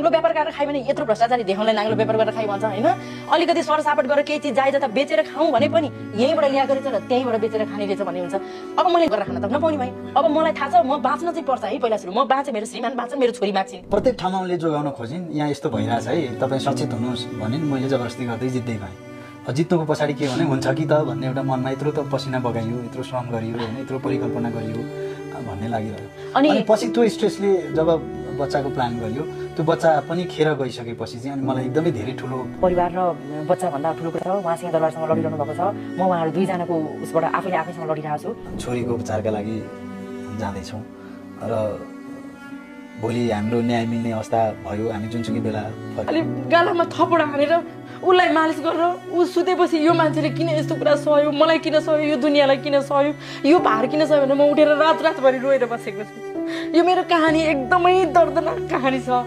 नाङ्लो व्यापार गरेर खायो भने यत्रो भ्रष्टाचारी देखाउनलाई नाङ्लो व्यापार गरेर खाइ भन्छ हैन अलिकति सरसापट गरेर केही चिज जाय जता बेचेर खाऊ भने पनि यहीँबाट ल्याएको रहेछ र त्यहीँबाट बेचेर खाने रहेछ भन्ने हुन्छ अब मैले गरेर खान त नपाउने भए अब मलाई थाहा छ म बाँच्न चाहिँ पर्छ है पहिला सुरु म बाँचे मेरो श्रीमान बाँच्छ मेरो छोरी बाँच्छ प्रत्येक ठाउँमा उनले जोगाउन खोजिन् यहाँ यस्तो भइरहेछ है तपाईँ सचेत हुनुहोस् भनिन् मैले जबरजस्ती गर्दै जित्दै गएँ जित्नुको पछाडि के भने हुन्छ कि त भन्ने एउटा मनमा यत्रो त पसिना बगाइयो यत्रो श्रम गरियो होइन यत्रो परिकल्पना गरियो भन्ने लागिरह्यो अनि पछि त्यो स्ट्रेसले जब बच्चाको प्लान गरियो त्यो बच्चा पनि खेर गइसकेपछि चाहिँ अनि मलाई एकदमै धेरै ठुलो परिवार र बच्चा भन्दा ठुलो कुरा उहाँ सिंहदरबारसँग लडिरहनु भएको छ म उहाँहरू दुईजनाको उसबाट आफैले आफैसँग लडिरहेको छु छोरीको उपचारका लागि जाँदैछौँ र भोलि हाम्रो न्याय मिल्ने अवस्था भयो हामी जुनसुकै बेला अलि गालामा थपडा हानेर उसलाई मालिस गरेर ऊ सुतेपछि यो मान्छेले किन यस्तो कुरा सहयो मलाई किन सहयो यो दुनियाँलाई किन सहयो यो भार किन सहयो भने म उठेर रातभरि रोएर बसेको छु यो मेरो कहानी एकदमै दर्दनाक कहानी छ